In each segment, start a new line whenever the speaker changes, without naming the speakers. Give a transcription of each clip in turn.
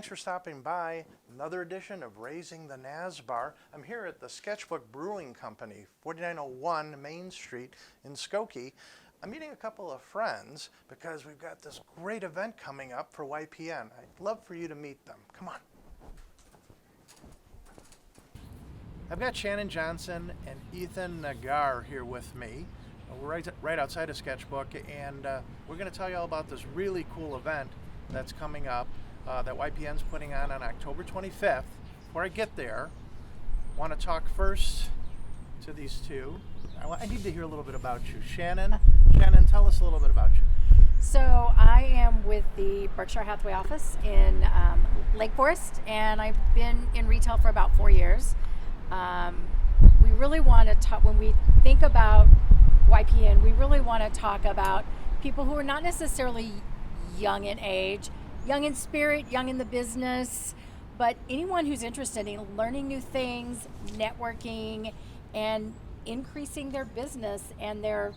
for stopping by. Another edition of Raising the NSBAR. I'm here at the Sketchbook Brewing Company, 4901 Main Street in Skokie. I'm meeting a couple of friends because we've got this great event coming up for YPN. I'd love for you to meet them. Come on. I've got Shannon Johnson and Ethan Nagar here with me. We're right outside of Sketchbook, and we're going to tell you all about this really cool event that's coming up that YPN's putting on October 25th. Before I get there, I want to talk first to these two. I need to hear a little bit about you. Shannon, tell us a little bit about you.
So I am with the Berkshire Hathaway office in Lake Forest, and I've been in retail for about 4 years. We really want to talk, when we think about YPN, we really want to talk about people who are not necessarily young in age, young in spirit, young in the business, but anyone who's interested in learning new things, networking, and increasing their business and their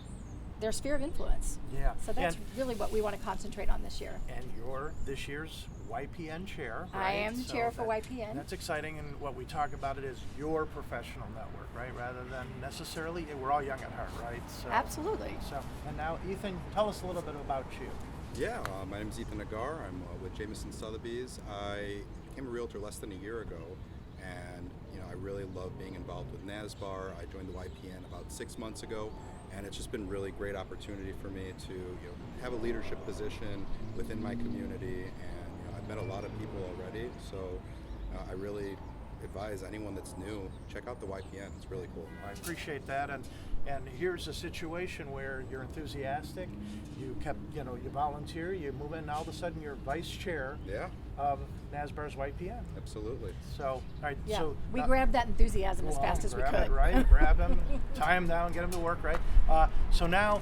sphere of influence.
Yeah.
So that's really what we want to concentrate on this year.
And you're this year's YPN chair, right?
I am the chair for YPN.
That's exciting, and what we talk about it is your professional network, right? Rather than necessarily, we're all young at heart, right? So,
Absolutely.
So, and now Ethan, tell us a little bit about you.
Yeah, my name is Ethan Nagar. I'm with Jameson Sotheby's. I became a realtor less than a year ago, and I really love being involved with NSBAR. I joined the YPN about 6 months ago, and it's just been really great opportunity for me to have a leadership position within my community, and I've met a lot of people already. So I really advise anyone that's new, check out the YPN. It's really cool.
I appreciate that, and here's a situation where you're enthusiastic, you volunteer, you move in, and all of a sudden you're vice chair of NSBAR's YPN.
Absolutely.
So, all right.
Yeah,
so
we grabbed that enthusiasm as fast as we could.
Right, grab him, tie him down, get him to work, right? So now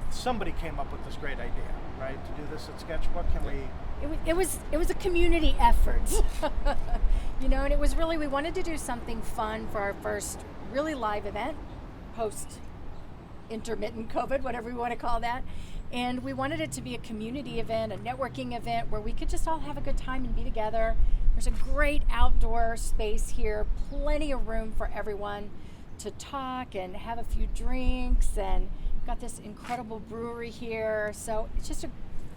somebody came up with this great idea, right, to do this at Sketchbook. Can we?
It was a community effort, and it was really, we wanted to do something fun for our first really live event, post intermittent COVID, whatever we want to call that. And we wanted it to be a community event, a networking event where we could just all have a good time and be together. There's a great outdoor space here, plenty of room for everyone to talk and have a few drinks, and we've got this incredible brewery here. So it's just a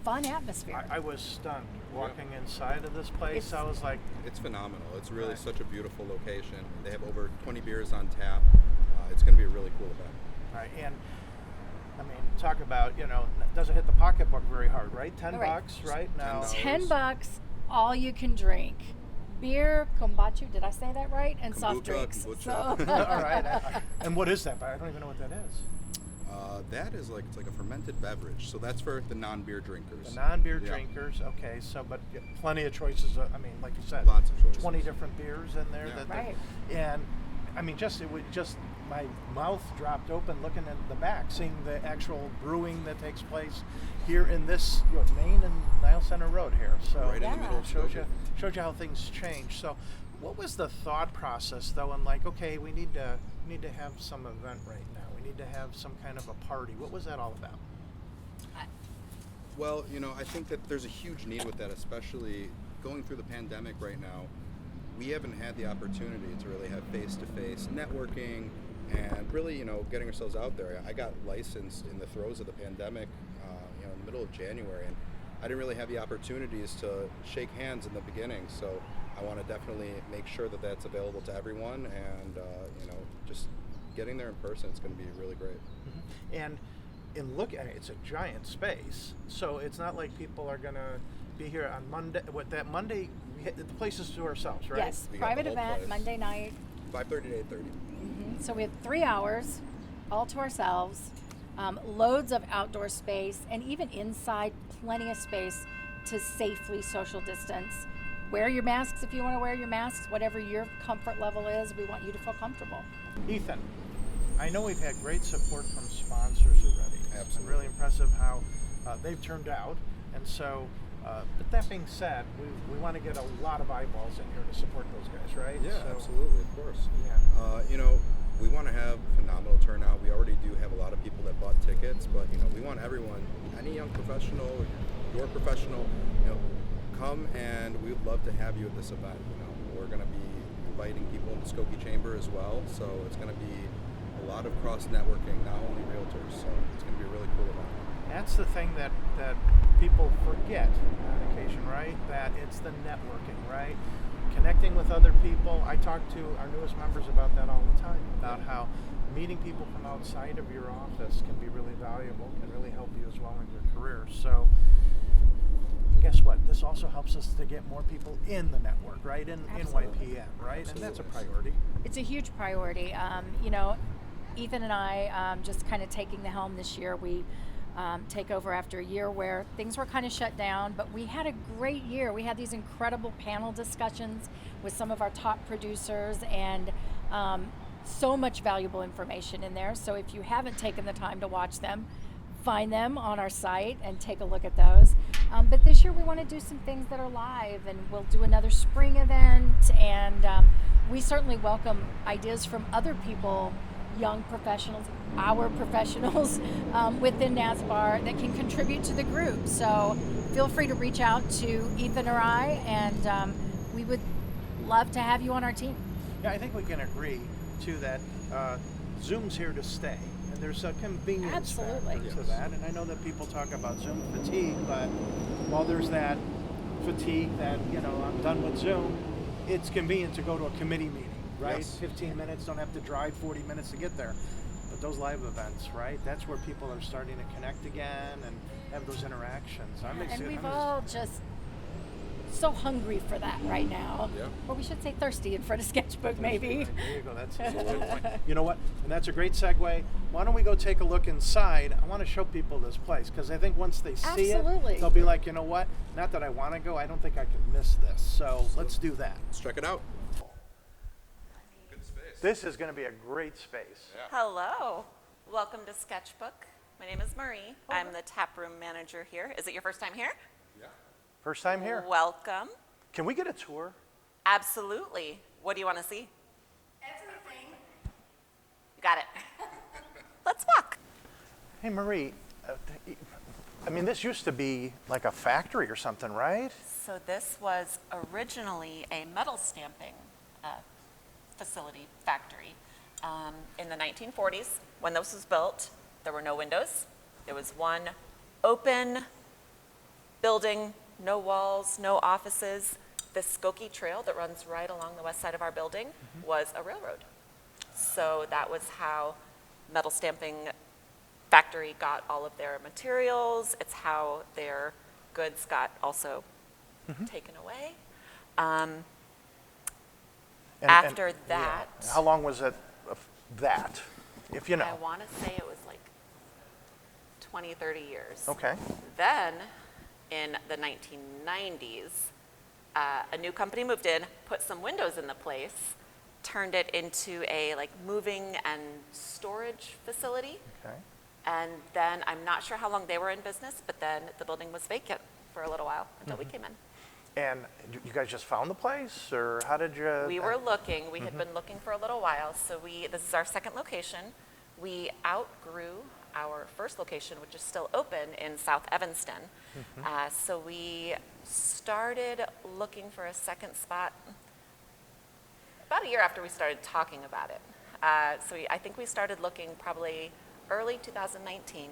fun atmosphere.
I was stunned walking inside of this place. I was like,
it's phenomenal. It's really such a beautiful location. They have over 20 beers on tap. It's going to be a really cool event.
All right, and I mean, talk about, it doesn't hit the pocketbook very hard, right? $10, right? Now,
$10, all you can drink. Beer, kombucha, did I say that right? And
Kombucha,
soft drinks.
kombucha.
All right. And what is that? I don't even know what that is.
That is it's like a fermented beverage. So that's for the non-beer drinkers.
The non-beer drinkers, okay. So, but plenty of choices. Like you said,
lots of choices.
20 different beers in there.
Yeah.
Right.
And I mean, my mouth dropped open looking at the back, seeing the actual brewing that takes place here in this Main and Nile Center Road here. So
right in the middle.
Shows you how things change. So, what was the thought process though? And okay, we need to have some event right now. We need to have some kind of a party. What was that all about?
Well, I think that there's a huge need with that, especially going through the pandemic right now. We haven't had the opportunity to really have face-to-face networking and really, getting ourselves out there. I got licensed in the throes of the pandemic, in the middle of January, and I didn't really have the opportunities to shake hands in the beginning. So I want to definitely make sure that that's available to everyone, and just getting there in person, it's going to be really great.
Mm-hmm. And in looking at it, it's a giant space, so it's not like people are going to be here on Monday. Monday, the place is to ourselves, right?
Yes, private event,
place.
Monday night.
5:30 to 8:30.
Mm-hmm. So we have 3 hours all to ourselves, loads of outdoor space, and even inside, plenty of space to safely social distance. Wear your masks if you want to wear your masks, whatever your comfort level is, we want you to feel comfortable.
Ethan, I know we've had great support from sponsors already.
Absolutely.
It's been really impressive how they've turned out. And so, but that being said, we want to get a lot of eyeballs in here to support those guys, right?
Yeah, absolutely, of course.
Yeah.
We want to have phenomenal turnout. We already do have a lot of people that bought tickets, but we want everyone, any young professional, your professional, come and we would love to have you at this event. We're going to be inviting people in the Skokie Chamber as well, so it's going to be a lot of cross-networking, not only realtors, so it's going to be a really cool event.
That's the thing that people forget on occasion, right? That it's the networking, right? Connecting with other people. I talk to our newest members about that all the time, about how meeting people from outside of your office can be really valuable, can really help you as well in your career. So guess what? This also helps us to get more people in the network, right? In YPN, right?
Absolutely.
And that's a priority.
It's a huge priority. Ethan and I just kind of taking the helm this year. We take over after a year where things were kind of shut down, but we had a great year. We had these incredible panel discussions with some of our top producers, and so much valuable information in there. So if you haven't taken the time to watch them, find them on our site and take a look at those. But this year we want to do some things that are live, and we'll do another spring event, and we certainly welcome ideas from other people, young professionals, our professionals within NSBAR that can contribute to the group. So feel free to reach out to Ethan or I, and we would love to have you on our team.
Yeah, I think we can agree too that Zoom's here to stay, and there's a convenience
Absolutely.
factor to that. And I know that people talk about Zoom fatigue, but while there's that fatigue that I'm done with Zoom, it's convenient to go to a committee meeting, right?
Yes.
15 minutes, don't have to drive 40 minutes to get there. But those live events, right? That's where people are starting to connect again and have those interactions.
And we've all just so hungry for that right now.
Yeah.
Or we should say thirsty in front of Sketchbook, maybe.
There you go. That's a good point. You know what? And that's a great segue. Why don't we go take a look inside? I want to show people this place because I think once they see
Absolutely.
it, they'll be like, you know what? Not that I want to go. I don't think I can miss this. So let's do that.
Let's check it out. Good space.
This is going to be a great space.
Yeah.
Hello. Welcome to Sketchbook. My name is Marie. I'm the taproom manager here. Is it your first time here?
Yeah.
First time here.
Welcome.
Can we get a tour?
Absolutely. What do you want to see?
Everything.
You got it. Let's walk.
Hey, Marie. This used to be like a factory or something, right?
So this was originally a metal stamping facility, factory. In the 1940s, when this was built, there were no windows. There was one open building, no walls, no offices. The Skokie Trail that runs right along the west side of our building was a railroad. So that was how metal stamping factory got all of their materials. It's how their goods got also taken away. After that,
yeah. How long was it of that, if you know?
I want to say it was like 20, 30 years.
Okay.
Then, in the 1990s, a new company moved in, put some windows in the place, turned it into a moving and storage facility.
Okay.
And then I'm not sure how long they were in business, but then the building was vacant for a little while until we came in.
And you guys just found the place, or how did you?
We were looking. We had been looking for a little while. So this is our second location. We outgrew our first location, which is still open in South Evanston. So we started looking for a second spot about a year after we started talking about it. I think we started looking probably early 2019.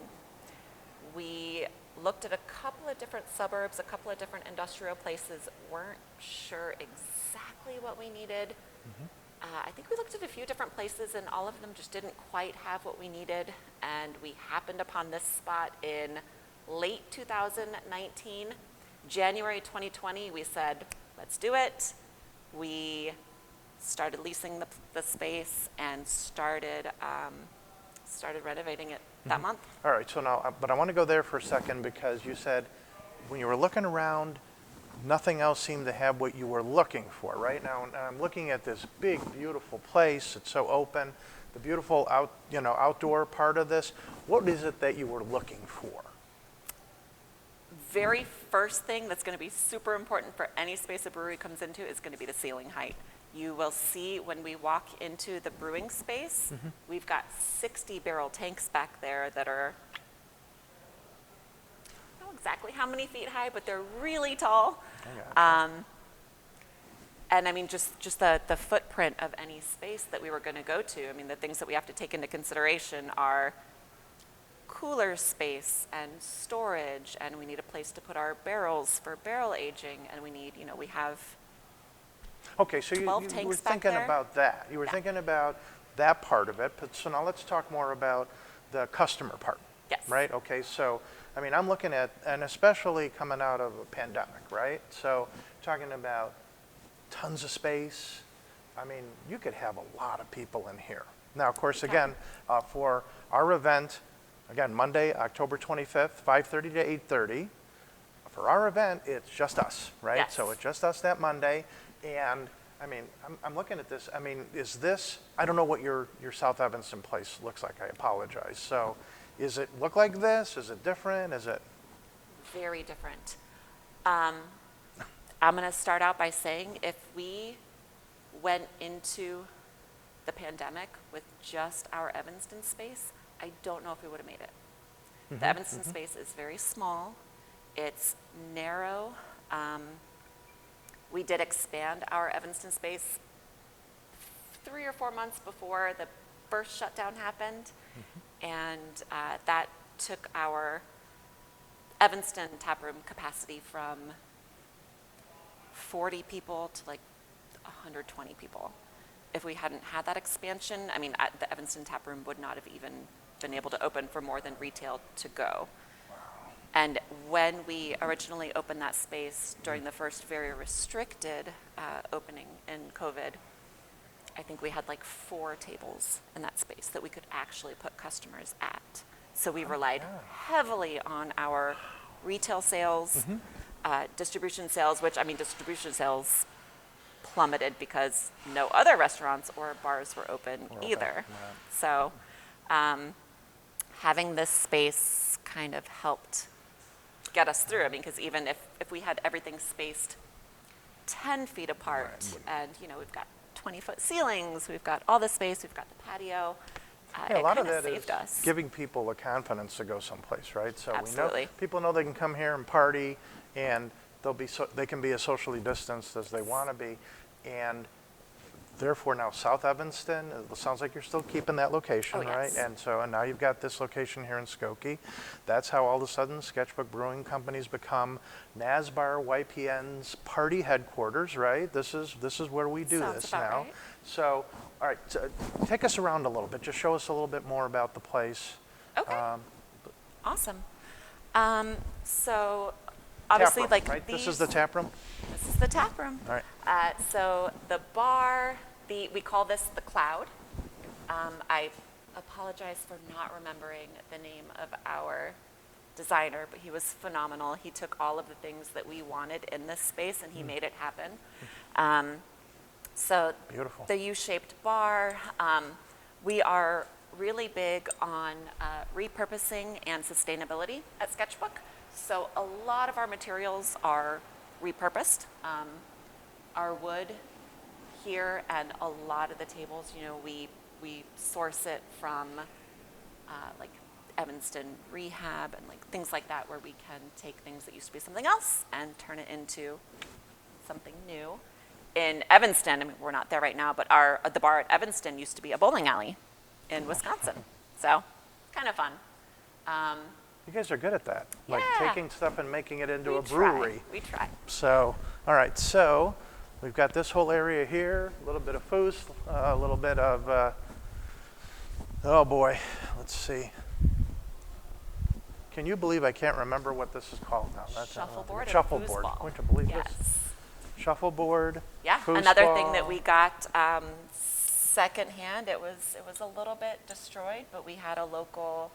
We looked at a couple of different suburbs, a couple of different industrial places, weren't sure exactly what we needed. I think we looked at a few different places and all of them just didn't quite have what we needed. And we happened upon this spot in late 2019. January 2020, we said, let's do it. We started leasing the space and started renovating it that month.
All right, so now, but I want to go there for a second because you said when you were looking around, nothing else seemed to have what you were looking for. Right now, I'm looking at this big, beautiful place. It's so open. The beautiful outdoor part of this. What is it that you were looking for?
Very first thing that's going to be super important for any space a brewery comes into is going to be the ceiling height. You will see when we walk into the brewing space, we've got 60 barrel tanks back there that are know exactly how many feet high, but they're really tall.
I gotcha.
And I mean, just the footprint of any space that we were going to go to. I mean, the things that we have to take into consideration are cooler space and storage, and we need a place to put our barrels for barrel aging, and we need, we have
Okay, so
12
you were
tanks back
thinking
there.
about that. You were
Yeah.
thinking about that part of it. But so now let's talk more about the customer part.
Yes.
Right? Okay, so I mean, I'm looking at, and especially coming out of a pandemic, right? So talking about tons of space. I mean, you could have a lot of people in here. Now, of course,
Okay.
again, for our event, again, Monday, October 25th, 5:30 to 8:30. For our event, it's just us, right?
Yes.
So it's just us that Monday. And I mean, I'm looking at this. I mean, is this, I don't know what your South Evanston place looks like. I apologize. So is it look like this? Is it different? Is it?
Very different. I'm going to start out by saying if we went into the pandemic with just our Evanston space, I don't know if we would have made it. The Evanston space is very small. It's narrow. We did expand our Evanston space 3 or 4 months before the first shutdown happened, and that took our Evanston taproom capacity from 40 people to like 120 people. If we hadn't had that expansion, I mean, the Evanston taproom would not have even been able to open for more than retail to go. And when we originally opened that space during the first very restricted opening in COVID, I think we had like 4 tables in that space that we could actually put customers at. So we relied heavily on our retail sales, distribution sales, which, I mean, distribution sales plummeted because no other restaurants or bars were open either. So having this space kind of helped get us through. I mean, because even if we had everything spaced 10 feet apart, and we've got 20-foot ceilings, we've got all the space, we've got the patio,
Yeah, a
it
lot of
kind of
that is
saved us.
giving people the confidence to go someplace, right? So we know
Absolutely.
people know they can come here and party, and they can be as socially distanced as they want to be, and therefore now South Evanston, it sounds like you're still keeping that location,
Oh,
right?
yes.
And now you've got this location here in Skokie. That's how all of a sudden Sketchbook Brewing Company's become NSBAR YPN's party headquarters, right? This is where we do
Sounds
this
about
now.
right.
So, all right, take us around a little bit. Just show us a little bit more about the place.
Okay. Awesome. So obviously,
Taproom,
like
right?
these,
This is the tap room?
This is the tap room.
All right.
So the bar, we call this the Cloud. I apologize for not remembering the name of our designer, but he was phenomenal. He took all of the things that we wanted in this space and he made it happen. So
Beautiful.
the U-shaped bar, we are really big on repurposing and sustainability at Sketchbook. So a lot of our materials are repurposed. Our wood here and a lot of the tables, we source it from like Evanston Rehab and like things like that, where we can take things that used to be something else and turn it into something new. In Evanston, I mean, we're not there right now, but the bar at Evanston used to be a bowling alley in Wisconsin. So kind of fun.
You guys are good at that. Like
Yeah.
taking stuff and making it into
We
a brewery.
We try.
So, all right, so we've got this whole area here, a little bit of food, a little bit of, oh boy, let's see. Can you believe I can't remember what this is called now?
Shuffleboard and
Shuffleboard.
foosball.
Would you believe
Yes.
this? Shuffleboard.
Yeah. Another thing
foosball.
that we got secondhand. It was a little bit destroyed, but we had a local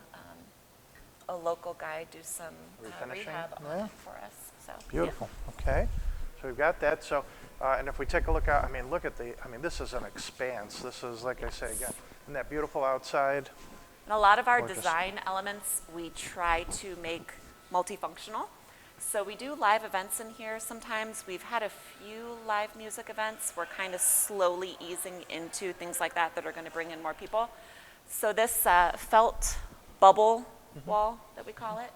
guy do some
Refinishing?
rehab on
Yeah.
it for us. So
Beautiful. Okay. So we've got that. So, and if we take a look out, I mean, this is an expanse. This is, like I say again, isn't that beautiful outside?
And a lot of our
Gorgeous.
design elements we try to make multifunctional. So we do live events in here sometimes. We've had a few live music events. We're kind of slowly easing into things like that are going to bring in more people. So this felt bubble wall that we call it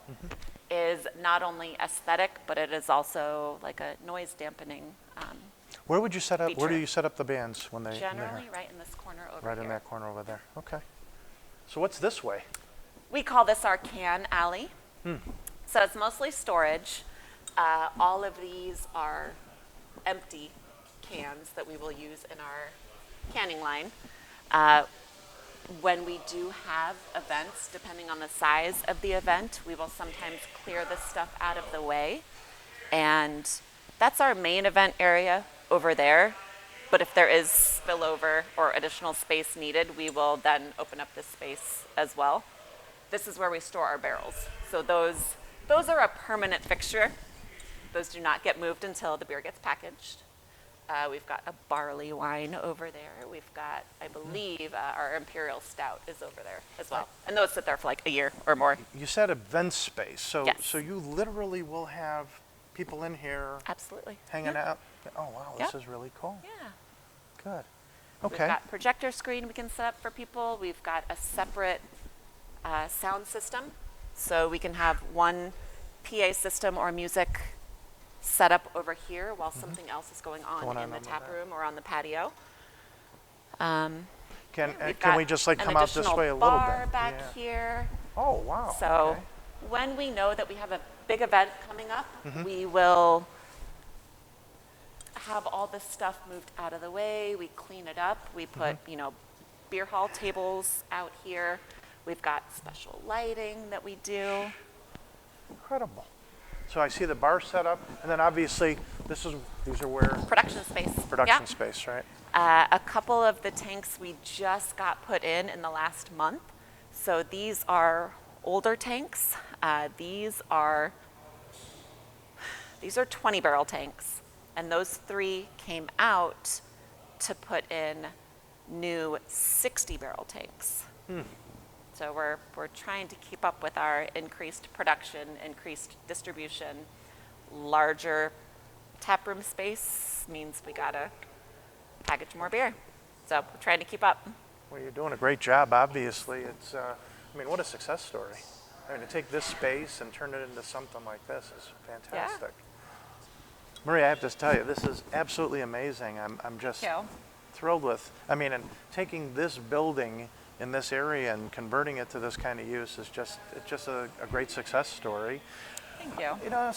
is not only aesthetic, but it is also like a noise dampening.
Where would you set up? Where do
feature.
you set up the bands when they?
Generally, right in this corner over
Right
here.
in that corner over there. Okay. So what's this way?
We call this our can alley. So it's mostly storage. All of these are empty cans that we will use in our canning line. When we do have events, depending on the size of the event, we will sometimes clear this stuff out of the way. And that's our main event area over there. But if there is spillover or additional space needed, we will then open up this space as well. This is where we store our barrels. So those are a permanent fixture. Those do not get moved until the beer gets packaged. We've got a barley wine over there. We've got, I believe, our Imperial Stout is over there as well. And those sit there for like a year or more.
You said event space. So
Yes.
so you literally will have people in here
Absolutely.
hanging
Yep.
out. Oh wow, this
Yep.
is really cool.
Yeah.
Good.
We've
Okay.
got projector screen we can set up for people. We've got a separate sound system. So we can have one PA system or music set up over here while something else is going on
Going on
in the
over
tap
there.
room or on the patio.
Can
We've
can
got
we just like
an
come out this
additional
way a little
bar
bit?
back
Yeah.
here.
Oh wow.
So
okay.
when we know that we have a big event coming up,
Mm-hmm.
we will have all this stuff moved out of the way. We clean it up. We put,
Mm-hmm.
beer hall tables out here. We've got special lighting that we do.
Incredible. So I see the bar set up, and then obviously these are where
Production space.
production
Yeah.
space, right?
A couple of the tanks we just got put in the last month. So these are older tanks. These are 20 barrel tanks. And those 3 came out to put in new 60 barrel tanks. So we're trying to keep up with our increased production, increased distribution. Larger taproom space means we gotta package more beer. So we're trying to keep up.
Well, you're doing a great job. Obviously, it's. I mean, what a success story. I mean, to take this space and turn it into something like this is fantastic. Marie, I have to tell you, this is absolutely amazing. I'm just
Thank you.
thrilled with. I mean, and taking this building in this area and converting it to this kind of use is just a great success story.
Thank you.
You know,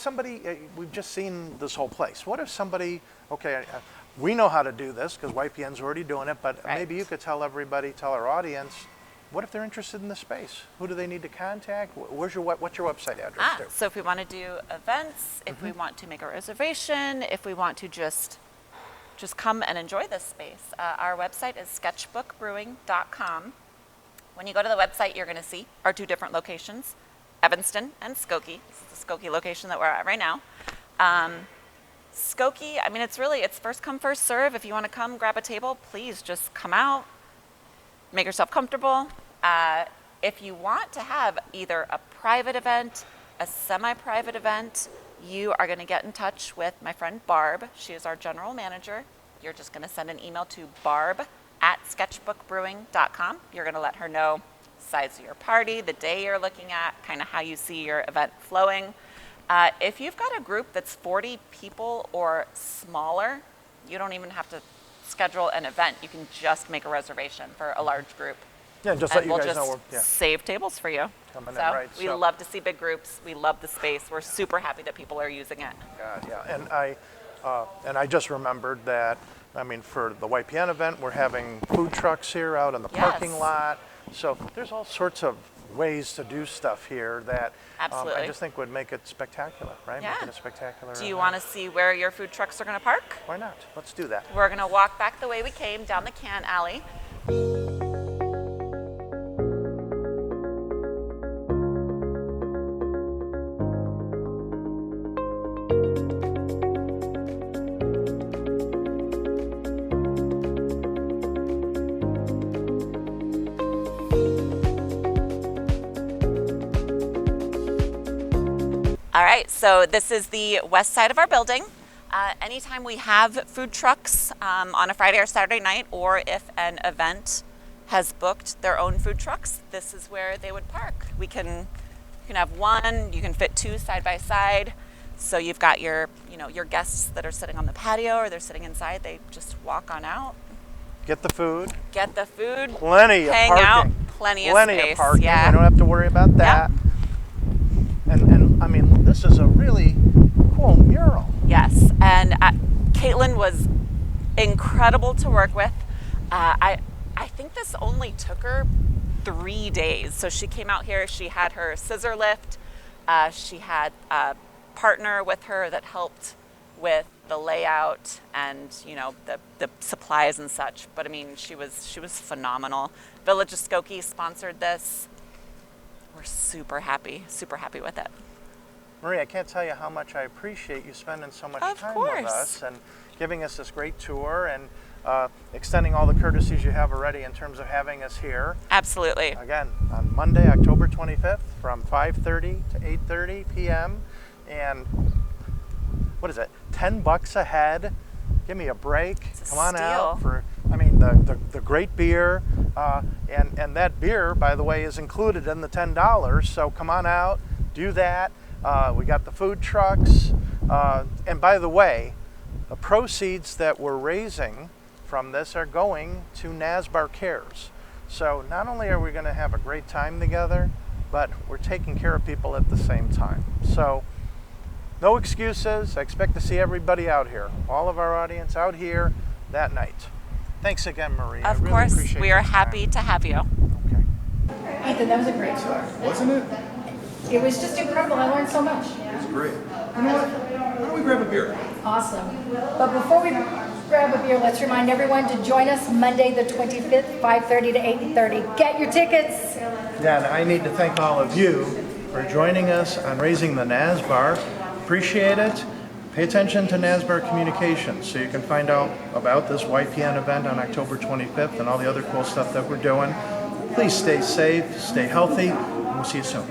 we've just seen this whole place. What if somebody, okay, we know how to do this because YPN's already doing it, but
Right.
maybe you could tell our audience, what if they're interested in the space? Who do they need to contact? What's your website address? Too?
So if we want to do events, if we want to make a reservation, if we want to just come and enjoy this space, our website is sketchbookbrewing.com. When you go to the website, you're going to see our 2 different locations, Evanston and Skokie. This is the Skokie location that we're at right now. Skokie, I mean, it's first come, first serve. If you want to come grab a table, please just come out, make yourself comfortable. If you want to have either a private event, a semi-private event, you are going to get in touch with my friend Barb. She is our general manager. You're just going to send an email to barb@sketchbookbrewing.com. You're going to let her know size of your party, the day you're looking at, kind of how you see your event flowing. If you've got a group that's 40 people or smaller, you don't even have to schedule an event. You can just make a reservation for a large group.
Yeah, just
And
let you
we'll
guys know.
just save tables for you.
Coming in,
So
right,
we
so-
love to see big groups. We love the space. We're super happy that people are using it.
God, yeah, and I just remembered that. I mean, for the YPN event, we're having food trucks here out in the parking
Yes.
lot. So there's all sorts of ways to do stuff here that I
Absolutely.
just think would make it spectacular, right?
Yeah.
Make it a spectacular.
Do you
event.
want to see where your food trucks are going to park?
Why not? Let's do that.
We're going to walk back the way we came down the can alley. All right, so this is the west side of our building. Anytime we have food trucks on a Friday or Saturday night, or if an event has booked their own food trucks, this is where they would park. We can can have one, you can fit two side by side. So you've got your, your guests that are sitting on the patio or they're sitting inside. They just walk on out.
Get the food.
Get the food.
Plenty of
hang
parking.
out. Plenty of space.
Of parking.
Yeah.
We don't have to worry about that. And I mean, this is a really cool mural.
Yes. And Caitlin was incredible to work with. I think this only took her 3 days. So she came out here. She had her scissor lift. She had a partner with her that helped with the layout and the supplies and such. But I mean, she was phenomenal. Village of Skokie sponsored this. We're super happy with it.
Marie, I can't tell you how much I appreciate you spending so much
Of
time
course.
with us and giving us this great tour and extending all the courtesies you have already in terms of having us here.
Absolutely.
Again, on Monday, October 25th from 5:30 to 8:30 p.m. And what is it, $10 a head? Give me a break.
It's a
Come on
steal.
out for, the great beer. And that beer, by the way, is included in the $10. So come on out, do that. We got the food trucks. And by the way, the proceeds that we're raising from this are going to NSBAR Cares. So not only are we going to have a great time together, but we're taking care of people at the same time. So no excuses. I expect to see everybody out here, all of our audience out here that night. Thanks again, Marie. I
Of
really
course,
appreciate
we
your
are
time.
happy to have you.
Okay.
Ethan, that was a great tour.
Wasn't it?
It was just incredible. I learned so much.
It's great. You know what? Why don't we grab a beer?
Awesome. But before we grab a beer, let's remind everyone to join us Monday the 25th, 5:30 to 8:30. Get your tickets.
Yeah, and I need to thank all of you for joining us on Raising the NSBAR. Appreciate it. Pay attention to NSBAR Communications so you can find out about this YPN event on October 25th and all the other cool stuff that we're doing. Please stay safe, stay healthy, and we'll see you soon.